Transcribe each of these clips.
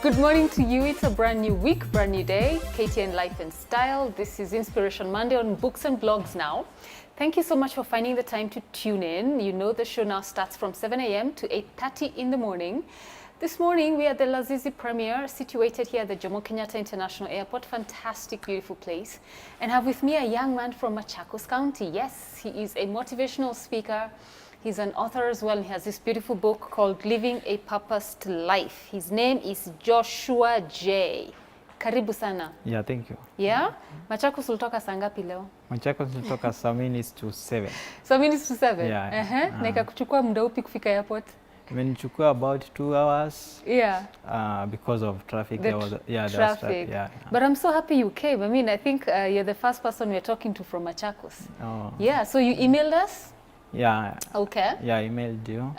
Good morning to you. It's a brand new week, brand new day. KTN Life and Style. This is Inspiration Monday on Books and Blogs now. Thank you so much for finding the time to tune in. You know the show now starts from 7 a.m. to 8:30 in the morning. This morning we are at the Lazizi premiere, situated here at the Jomo Kenyatta International Airport. Fantastic, beautiful place. And have with me a young man from Machakos County. Yes, he is a motivational speaker. He's an author as well. He has this beautiful book called Living a Purposed Life. His name is Joshua J. Karibu sana. Yeah, thank you. Yeah? Machakos ulitoka saa ngapi leo? Machakos ulitoka some minutes to 7. Some minutes to 7? Yeah. Na ikakuchukua muda upi kufika airport? Imenichukua about 2 hours. Yeah. Because of traffic. Traffic. Yeah. But I'm so happy you came. I mean, I think you're the first person we're talking to from Machakos. Oh. Yeah, so you emailed us? Yeah. Okay. Yeah, I emailed you.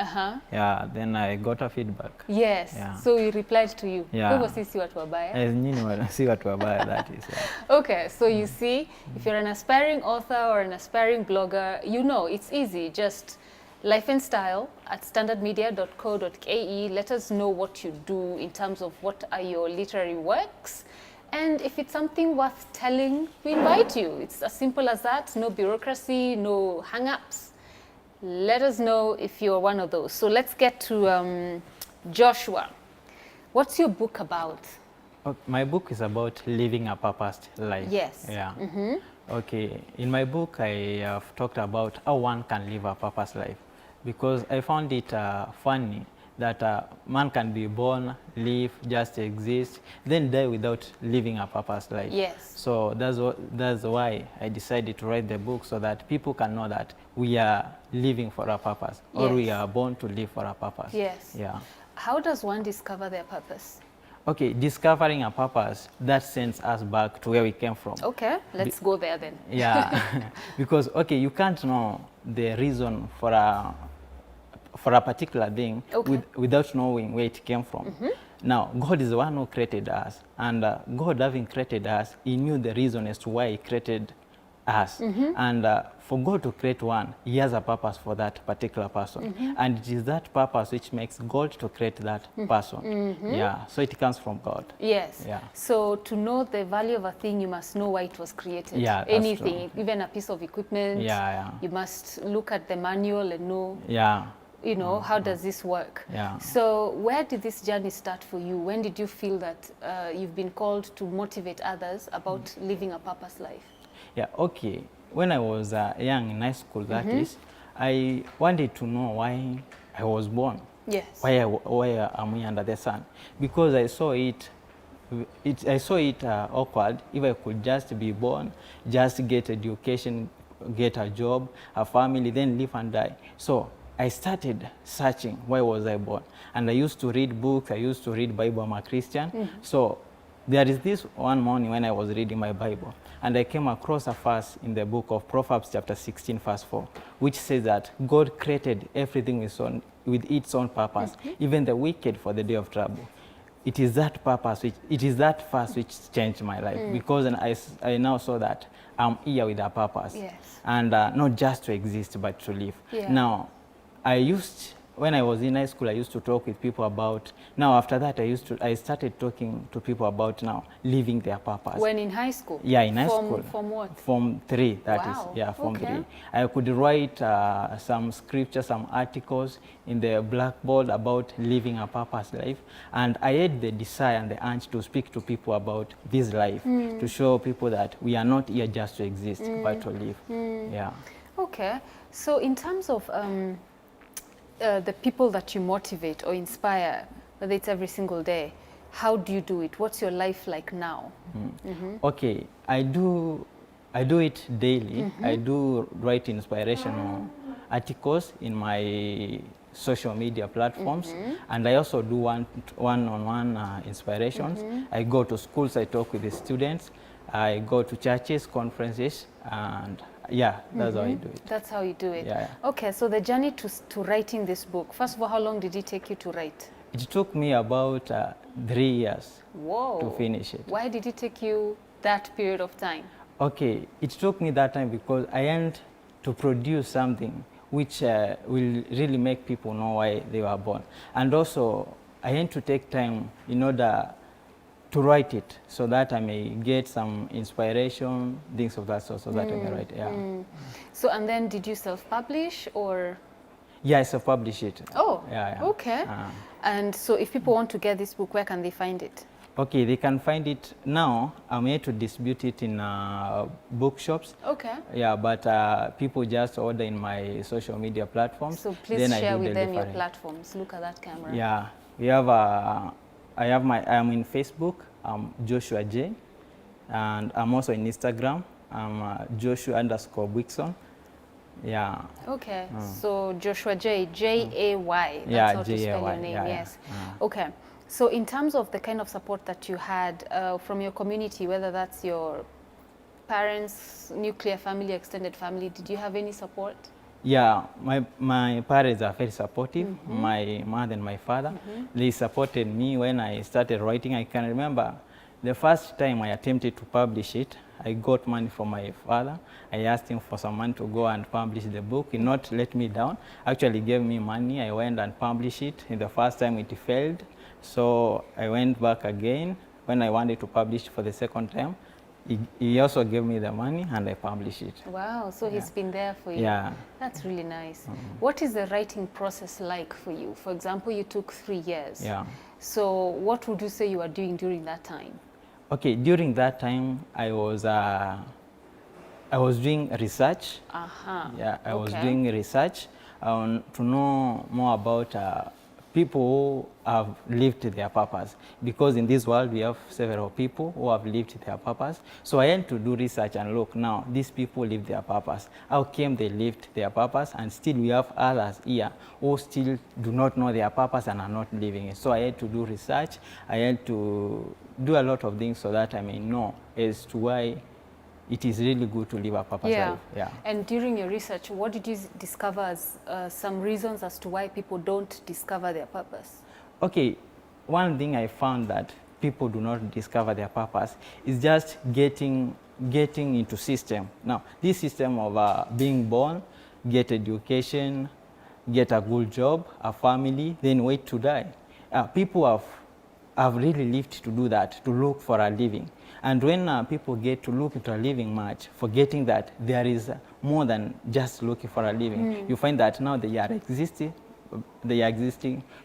Yeah, then I got a feedback. Yes. Yeah. So we replied to you. Yeah. Kwa hivyo sisi watu wabaya. Si watu wabaya, that is. Yeah. Okay, so you see, if you're an aspiring author or an aspiring blogger, you know it's easy. Just Life and Style at standardmedia.co.ke. Let us know what you do in terms of what are your literary works. And if it's something worth telling, we invite you. It's as simple as that. No bureaucracy, no hang-ups. Let us know if you're one of those. So let's get to Joshua. What's your book about? My book is about living a purposed life. Yes. Yeah. Okay. In my book, I have talked about how one can live a purposed life, because I found it funny that man can be born, live, just exist, then die without living a purposed life. Yes. So that's why I decided to write the book, so that people can know that we are living for a purpose, or we are born to live for a purpose. Yes. Yeah. How does one discover their purpose? Okay, discovering a purpose, that sends us back to where we came from. Okay, let's go there then. Yeah, because, okay, you can't know the reason for a particular thing without knowing where it came from. Now, God is the one who created us, and God having created us, he knew the reason as to why he created us. And for God to create one, he has a purpose for that particular person. And it is that purpose which makes God to create that person. Yeah, so it comes from God. Yes. Yeah. So to know the value of a thing, you must know why it was created. Yeah, that's anything, true. even a piece of equipment. Yeah. You must look at the manual and know. Yeah. You know, how does this work? Yeah. So where did this journey start for you? When did you feel that you've been called to motivate others about living a purpose life? Yeah, okay. When I was young in high school, that is, I wanted to know why I was born. Yes. Why am I under the sun? Because I saw it awkward if I could just be born, just get education, get a job, a family, then live and die. So I started searching, why was I born? And I used to read books, I used to read Bible. I'm a Christian. So there is this one morning when I was reading my Bible, and I came across a verse in the book of Proverbs chapter 16 verse 4, which says that God created everything with its own purpose, even the wicked for the day of trouble. It is that purpose, that verse which changed my life, because I now saw that I'm here with a purpose. Yes. And not just to exist, but to live. Yeah. Now, when I was in high school, I used to talk with people about, now after that I started talking to people about now living their purpose. When in high school? Yeah, in high school. From what? Form 3, that is. Wow. Yeah, Form 3. Okay. I could write some scripture, some articles in the blackboard about living a purpose life. And I had the desire and the urge to speak to people about this life, to show people that we are not here just to exist, but to live. Yeah. Okay. So in terms of the people that you motivate or inspire, whether it's every single day, how do you do it? What's your life like now? Okay, I do it daily. I do write inspirational articles in my social media platforms, and I also do one-on-one inspirations. I go to schools, I talk with the students, I go to churches, conferences, and yeah, that's how I do it. That's how you do it. Yeah. Okay, so the journey to writing this book, first of all, how long did it take you to write? It took me about 3 years to finish it. Why did it take you that period of time? Okay, it took me that time because I had to produce something which will really make people know why they were born. And also, I had to take time in order to write it so that I may get some inspiration, things of that sort, so that I may write. Yeah. So, and then did you self-publish or? Yeah, I self-publish it. Oh, yeah. Okay. And so if people want to get this book, where can they find it? Okay, they can find it now. I'm here to distribute it in bookshops. Okay. Yeah, but people just order in my social media platforms. So please share with them your platforms. Look at that camera. Yeah, we have I'm in Facebook, Joshua J, and I'm also in Instagram. I'm Joshua_Wixon. Yeah. Okay. So Joshua J, J-A-Y. That's yeah, how to spell your name. Yes. Okay. So in terms of the kind of support that you had from your community, whether that's your parents, nuclear family, extended family, did you have any support? Yeah, my parents are very supportive, my mother and my father. They supported me when I started writing. I can remember the first time I attempted to publish it, I got money from my father. I asked him for some money to go and publish the book. He not let me down. Actually gave me money. I went and published it. In the first time it failed. So I went back again. When I wanted to publish for the second time, he also gave me the money and I published it. Wow, so he's been there for you. Yeah. That's really nice. What is the writing process like for you? For example, you took 3 years. Yeah. So what would you say you were doing during that time? Okay, during that time, I was doing research. Yeah, I was doing research to know more about people who have lived their purpose. Because in this world, we have several people who have lived their purpose. So I had to do research and look, now, these people live their purpose. How came they lived their purpose? And still we have others here who still do not know their purpose and are not living it. So I had to do research. I had to do a lot of things so that I may know as to why it is really good to live a purpose life. Yeah. And during your research, what did you discover as some reasons as to why people don't discover their purpose? Okay, one thing I found that people do not discover their purpose is just getting into system. Now, this system of being born, get education, get a good job, a family, then wait to die. People have really lived to do that, to look for a living. And when people get to look into a living much, forgetting that there is more than just looking for a living, you find that now they are existing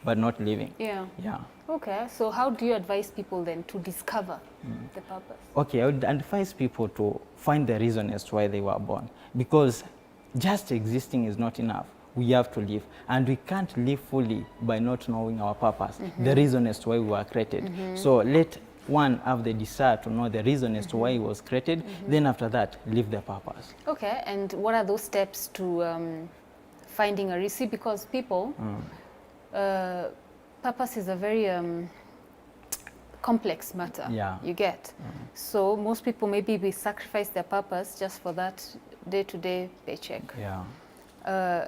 but not living. Yeah. Yeah. Okay, so how do you advise people then to discover the purpose? Okay, I would advise people to find the reason as to why they were born, because just existing is not enough. We have to live, and we can't live fully by not knowing our purpose, the reason as to why we were created. So let one have the desire to know the reason as to why he was created, then after that, live the purpose. Okay, and what are those steps to finding a reason? Because people, purpose is a very complex matter, you get. So most people maybe we sacrifice their purpose just for that day-to-day paycheck. Yeah.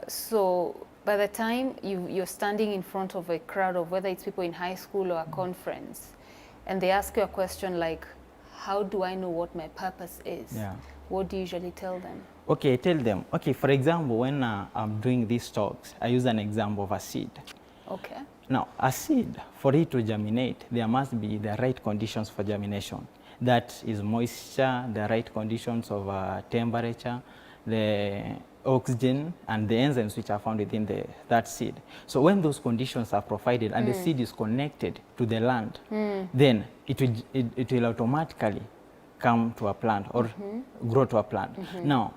So by the time you're standing in front of a crowd of whether it's people in high school or a conference, and they ask you a question like, how do I know what my purpose is? What do you usually tell them? Okay, I tell them, okay, for example, when I'm doing these talks, I use an example of a seed. Okay. Now, a seed, for it to germinate, there must be the right conditions for germination. That is moisture, the right conditions of temperature, the oxygen, and the enzymes which are found within that seed. So when those conditions are provided and the seed is connected to the land, then it will automatically come to a plant or grow to a plant. Now,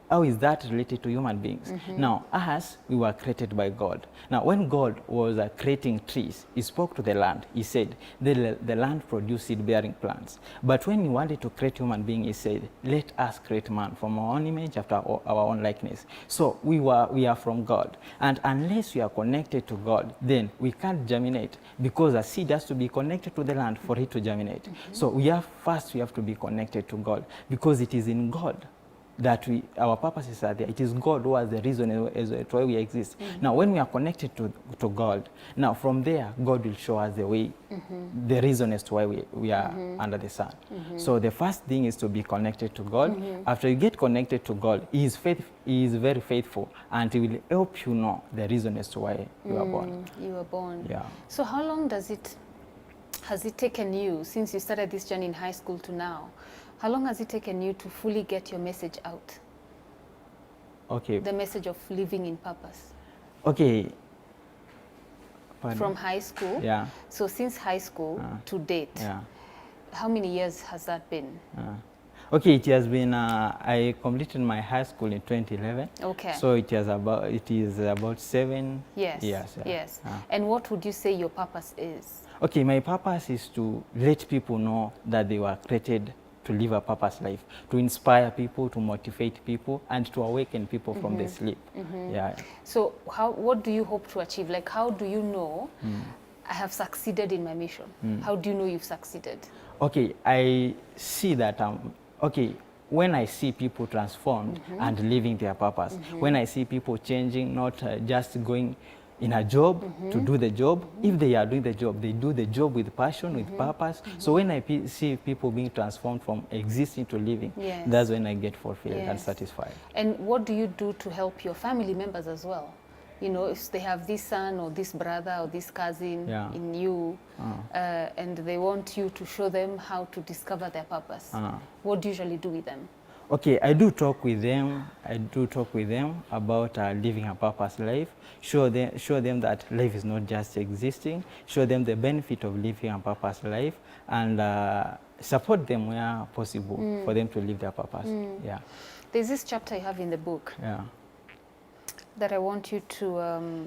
how is that related to human beings? Now, us, we were created by God. Now, when God was creating trees, he spoke to the land. He said, the land produced seed-bearing plants. But when he wanted to create human being, he said, let us create man from our own image after our own likeness. So we are from God. And unless we are connected to God, then we can't germinate, because a seed has to be connected to the land for it to germinate. So we have to be connected to God, because it is in God that our purposes are there. It is God who has the reason as to why we exist. Now, when we are connected to God, now from there, God will show us the way, the reason as to why we are under the sun. So the first thing is to be connected to God. After you get connected to God, He is very faithful, and He will help you know the reason as to why you are born. You were born. Yeah. So how long has it taken you, since you started this journey in high school to now, how long has it taken you to fully get your message out? Okay. The message of living in purpose. Okay. Pardon? From high school? Yeah. So since high school to date, Yeah. how many years has that been? Okay, it has been, I completed my high school in 2011. Okay. So it is about 7 Yes. years. Yeah. Yes. And what would you say your purpose is? Okay, my purpose is to let people know that they were created to live a purpose life, to inspire people, to motivate people, and to awaken people from their sleep. Yeah. So what do you hope to achieve? Like, how do you know I have succeeded in my mission? How do you know you've succeeded? Okay, I see that, okay, when I see people transformed and living their purpose, when I see people changing, not just going in a job to do the job. If they are doing the job, they do the job with passion, with purpose. So when I see people being transformed from existing to living, Yes. that's when I get fulfilled and Yes. satisfied. And what do you do to help your family members as well? You know, if they have this son or this brother or this cousin in you, and they want you to show them how to discover their purpose, what do you usually do with them? Okay, I do talk with them. I do talk with them about living a purpose life. Show them that life is not just existing. Show them the benefit of living a purpose life, and support them where possible for them to live their purpose. Yeah. There's this chapter you have in the book that I want you to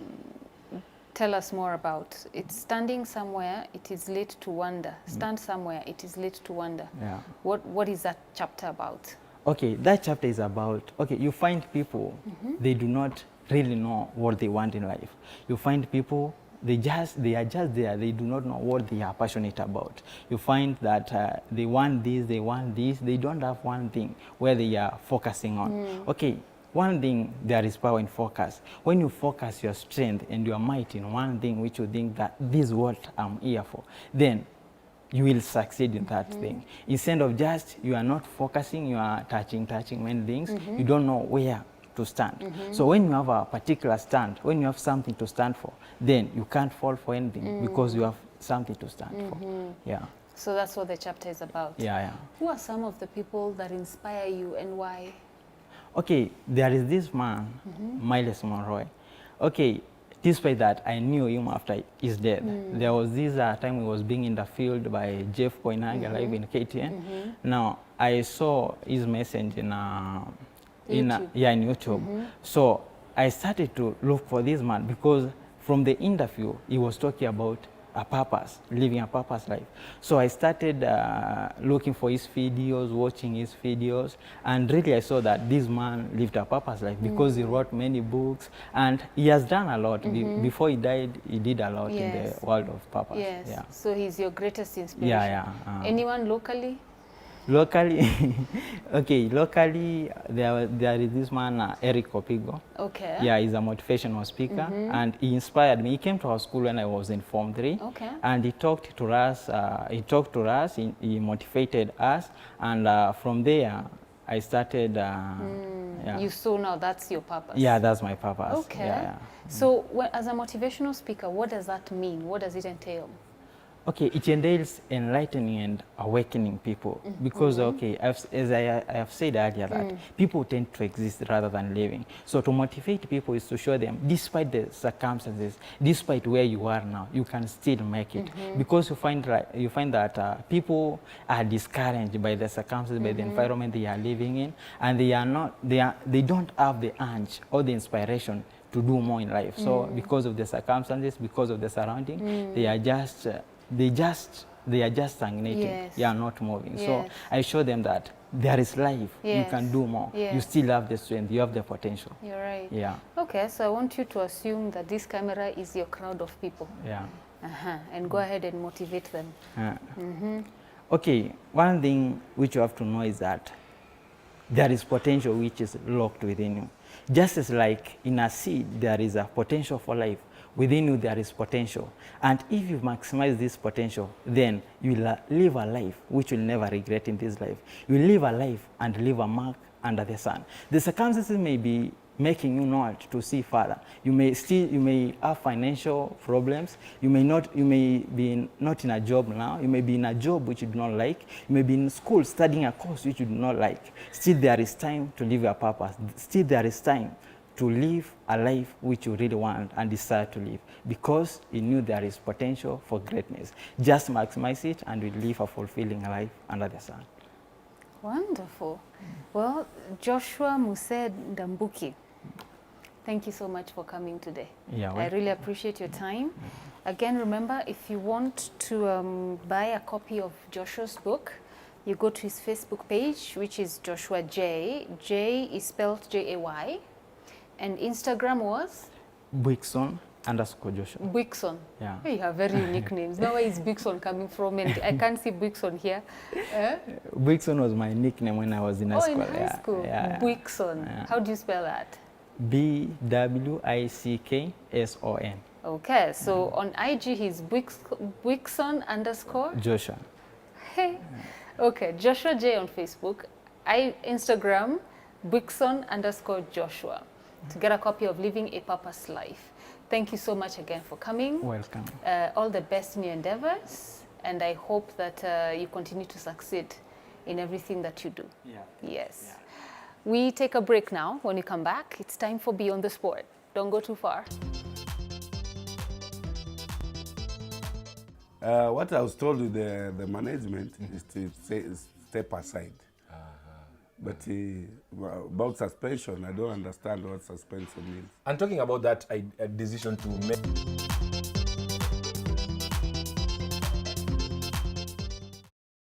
tell us more about. It's standing somewhere, it is late to wonder. Stand somewhere, it is late to wonder. Yeah. What is that chapter about? Okay, that chapter is about, okay, you find people, they do not really know what they want in life. You find people, they are just there, they do not know what they are passionate about. You find that they want this, they don't have one thing where they are focusing on. Okay, one thing, there is power in focus. When you focus your strength and your might in one thing which you think that this is what I'm here for, then you will succeed in that thing. Instead of just, you are not focusing, you are touching many things, you don't know where to stand. So when you have a particular stand, when you have something to stand for, then you can't fall for anything because you have something to stand for. Yeah. So that's what the chapter is about. Yeah. Who are some of the people that inspire you and why? Okay, there is this man, Miles Monroe. Okay, despite that, I knew him after his death. There was this time he was being interviewed by Jeff Koinange live in KTN. Now, I saw his message in YouTube. So I started to look for this man because from the interview, he was talking about a purpose, living a purpose life. So I started looking for his videos, watching his videos, and really I saw that this man lived a purpose life because he wrote many books and he has done a lot. Before he died, he did a lot in the world of purpose. Yes. Yeah. So he's your greatest inspiration. Yeah. Anyone locally? Locally, okay, locally there is this man, Eric Kopigo. Okay. Yeah, he's a motivational speaker and he inspired me. He came to our school when I was in Form 3. Okay. And he talked to us, he motivated us, and from there I started, yeah. You saw now that's your purpose. Yeah, that's my purpose. Okay. Yeah. So as a motivational speaker, what does that mean? What does it entail? Okay, it entails enlightening and awakening people because, okay, as I have said earlier, that people tend to exist rather than living. So to motivate people is to show them, despite the circumstances, despite where you are now, you can still make it. Because you find that people are discouraged by the circumstances, by the environment they are living in, and they don't have the urge or the inspiration to do more in life. So because of the circumstances, because of the surrounding, they are just stagnating. Yes. They are not moving. Yes. So I show them that there is life. Yes. You can do more. Yes. You still have the strength. You have the potential. You're right. Yeah. Okay, so I want you to assume that this camera is your crowd of people. Yeah. And go ahead and motivate them. Okay, one thing which you have to know is that there is potential which is locked within you. Just as like in a seed, there is a potential for life. Within you, there is potential. And if you maximize this potential, then you will live a life which you'll never regret in this life. You will live a life and leave a mark under the sun. The circumstances may be making you not to see further. You may have financial problems. You may be not in a job now. You may be in a job which you do not like. You may be in school studying a course which you do not like. Still there is time to live your purpose. Still there is time to live a life which you really want and desire to live, because you knew there is potential for greatness. Just maximize it and you live a fulfilling life under the sun. Wonderful. Well, Joshua Muse Ndambuki, thank you so much for coming today. Yeah, I really appreciate your time. Again, remember, if you want to buy a copy of Joshua's book, you go to his Facebook page, which is Joshua J. J is spelled J-A-Y. And Instagram was? Buixon_Joshua. Buixon. Yeah. You have very unique names. Now, where is Buixon coming from? And I can't see Buixon here. Buixon was my nickname when I was in school. In high school. Yeah. Buixon. Yeah. How do you spell that? Bwickson. Okay, so on IG he's Buixon_ Joshua. Hey. Okay, Joshua J on Facebook. Instagram, Buixon_Joshua. To get a copy of Living a Purpose Life. Thank you so much again for coming. Welcome. All the best in your endeavors, and I hope that you continue to succeed in everything that you do. Yeah. Yes. Yeah. We take a break now. When you come back, it's time for Beyond the Sport. Don't go too far. What I was told with the management is to step aside. But about suspension, I don't understand what suspension means. And talking about that decision to make